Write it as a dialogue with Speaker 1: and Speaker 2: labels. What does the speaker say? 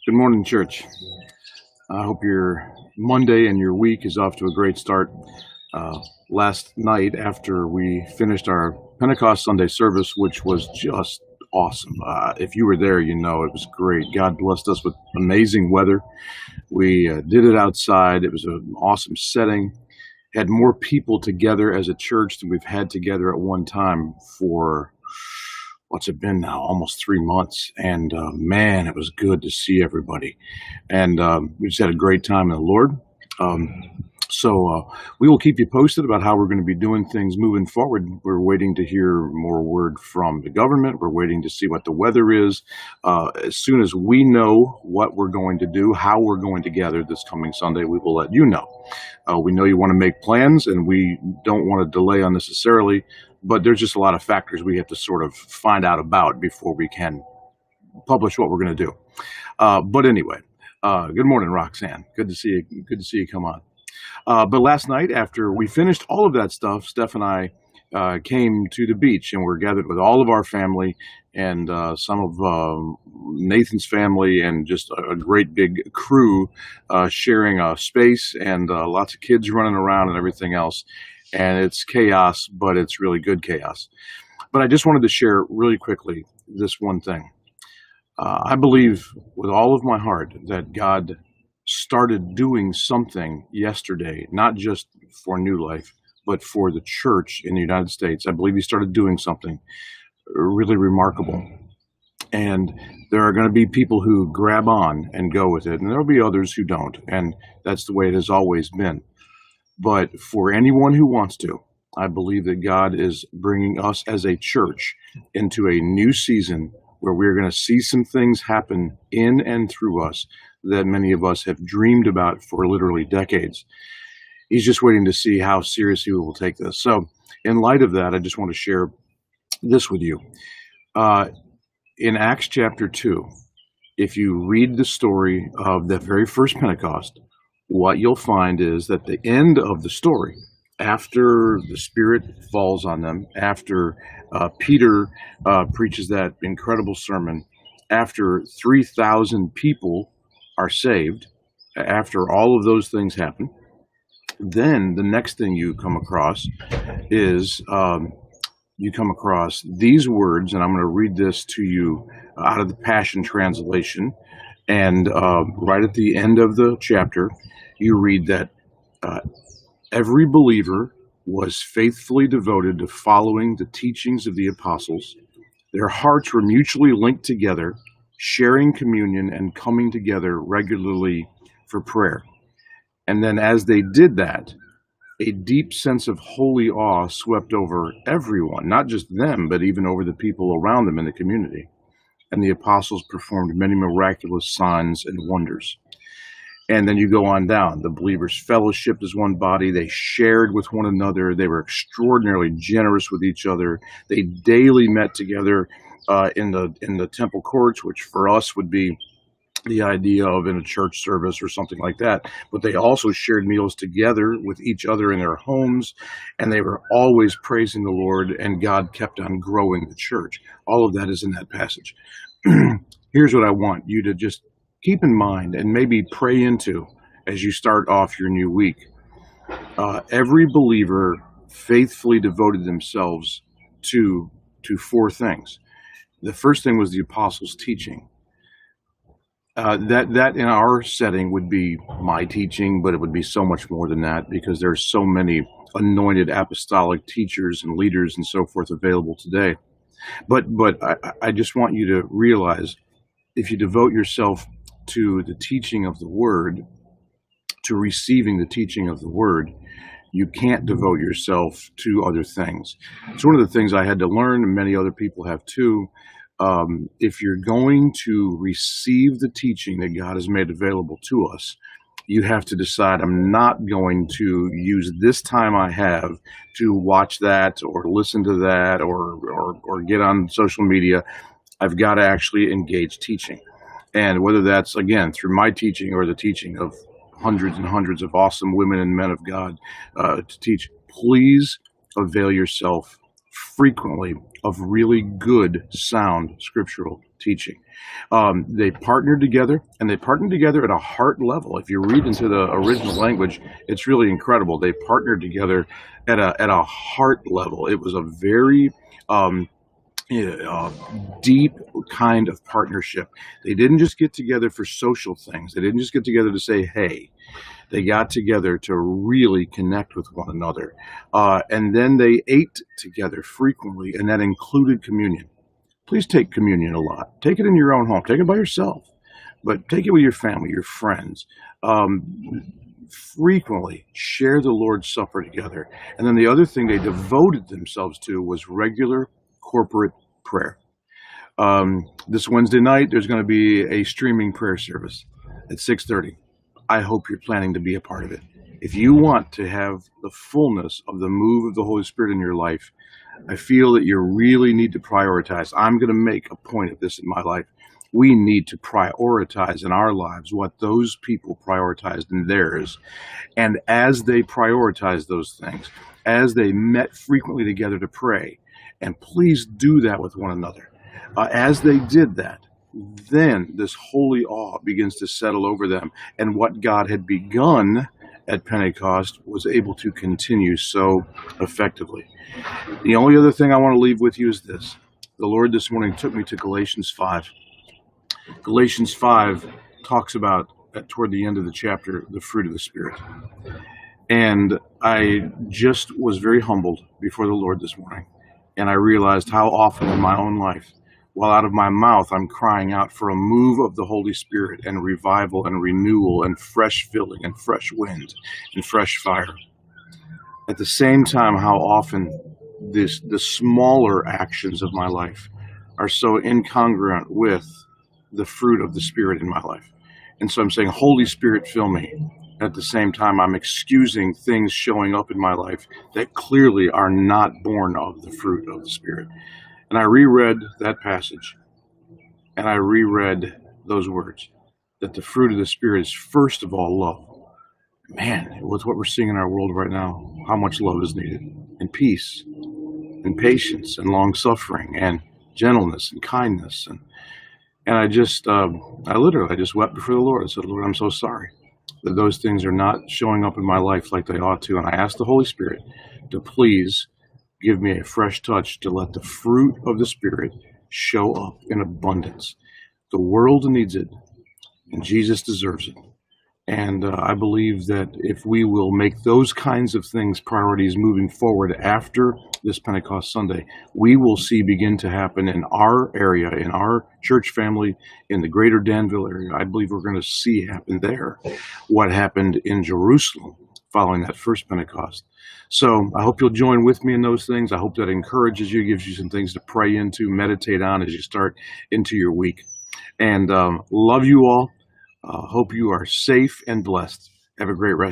Speaker 1: Good morning, church. I hope your Monday and your week is off to a great start. Last night, after we finished our Pentecost Sunday service, which was just awesome. If you were there, you know it was great. God blessed us with amazing weather. We did it outside. It was an awesome setting. Had more people together as a church than we've had together at one time for what's it been now? Almost 3 months. And man, it was good to see everybody. And we just had a great time in the Lord. So we will keep you posted about how we're going to be doing things moving forward. We're waiting to hear more word from the government. We're waiting to see what the weather is. As soon as we know what we're going to do, how we're going to gather this coming Sunday, we will let you know. We know you want to make plans, and we don't want to delay unnecessarily, but there's just a lot of factors we have to sort of find out about before we can publish what we're going to do. But anyway, good morning, Roxanne. Good to see you. Good to see you come on. But last night, after we finished all of that stuff, Steph and I came to the beach, and we're gathered with all of our family and some of Nathan's family, and just a great big crew sharing a space, and lots of kids running around and everything else. And it's chaos, but it's really good chaos. But I just wanted to share really quickly this one thing. I believe with all of my heart that God started doing something yesterday, not just for New Life, but for the church in the United States. I believe he started doing something really remarkable. And there are going to be people who grab on and go with it, and there'll be others who don't. And that's the way it has always been. But for anyone who wants to, I believe that God is bringing us as a church into a new season where we're going to see some things happen in and through us that many of us have dreamed about for literally decades. He's just waiting to see how seriously we will take this. So in light of that, I just want to share this with you. In Acts chapter 2, if you read the story of the very first Pentecost, what you'll find is that the end of the story, after the Spirit falls on them, after Peter preaches that incredible sermon, after 3,000 people are saved, after all of those things happen, then the next thing you come across is you come across these words, and I'm going to read this to you out of the Passion Translation. And right at the end of the chapter, you read that every believer was faithfully devoted to following the teachings of the apostles. Their hearts were mutually linked together, sharing communion and coming together regularly for prayer. And then as they did that, a deep sense of holy awe swept over everyone, not just them, but even over the people around them in the community. And the apostles performed many miraculous signs and wonders. And then you go on down. The believers fellowshiped as one body. They shared with one another. They were extraordinarily generous with each other. They daily met together in the temple courts, which for us would be the idea of in a church service or something like that. But they also shared meals together with each other in their homes, and they were always praising the Lord, and God kept on growing the church. All of that is in that passage. Here's what I want you to just keep in mind and maybe pray into as you start off your new week. Every believer faithfully devoted themselves to four things. The first thing was the apostles' teaching. That in our setting would be my teaching, but it would be so much more than that, because there's so many anointed apostolic teachers and leaders and so forth available today. But I just want you to realize, if you devote yourself to the teaching of the Word, to receiving the teaching of the Word, you can't devote yourself to other things. It's one of the things I had to learn, and many other people have too. If you're going to receive the teaching that God has made available to us, you have to decide, I'm not going to use this time I have to watch that or listen to that or get on social media. I've got to actually engage teaching. And whether that's, again, through my teaching or the teaching of hundreds and hundreds of awesome women and men of God to teach, please avail yourself frequently of really good, sound scriptural teaching. They partnered together, and they partnered together at a heart level. If you read into the original language, it's really incredible. They partnered together at a heart level. It was a very deep kind of partnership. They didn't just get together for social things. They didn't just get together to say, hey. They got together to really connect with one another. And then they ate together frequently, and that included communion. Please take communion a lot. Take it in your own home. Take it by yourself, but take it with your family, your friends. Frequently share the Lord's Supper together. And then the other thing they devoted themselves to was regular corporate prayer. This Wednesday night, there's going to be a streaming prayer service at 6:30. I hope you're planning to be a part of it. If you want to have the fullness of the move of the Holy Spirit in your life, I feel that you really need to prioritize. I'm going to make a point of this in my life. We need to prioritize in our lives what those people prioritized in theirs. And as they prioritized those things, as they met frequently together to pray, and please do that with one another. As they did that, then this holy awe begins to settle over them. And what God had begun at Pentecost was able to continue so effectively. The only other thing I want to leave with you is this. The Lord this morning took me to Galatians 5. Galatians 5 talks about, toward the end of the chapter, the fruit of the Spirit. And I just was very humbled before the Lord this morning. And I realized how often in my own life, while out of my mouth, I'm crying out for a move of the Holy Spirit and revival and renewal and fresh filling and fresh wind and fresh fire. At the same time, how often the smaller actions of my life are so incongruent with the fruit of the Spirit in my life. And so I'm saying, Holy Spirit, fill me. At the same time, I'm excusing things showing up in my life that clearly are not born of the fruit of the Spirit. And I reread that passage, and I reread those words, that the fruit of the Spirit is first of all love. Man, with what we're seeing in our world right now, how much love is needed, and peace, and patience, and long-suffering, and gentleness, and kindness. And I just wept before the Lord. I said, Lord, I'm so sorry that those things are not showing up in my life like they ought to. And I asked the Holy Spirit to please give me a fresh touch to let the fruit of the Spirit show up in abundance. The world needs it, and Jesus deserves it. And I believe that if we will make those kinds of things priorities moving forward after this Pentecost Sunday, we will see begin to happen in our area, in our church family, in the greater Danville area. I believe we're going to see happen there what happened in Jerusalem following that first Pentecost. So I hope you'll join with me in those things. I hope that encourages you, gives you some things to pray into, meditate on as you start into your week. And love you all. Hope you are safe and blessed. Have a great rest.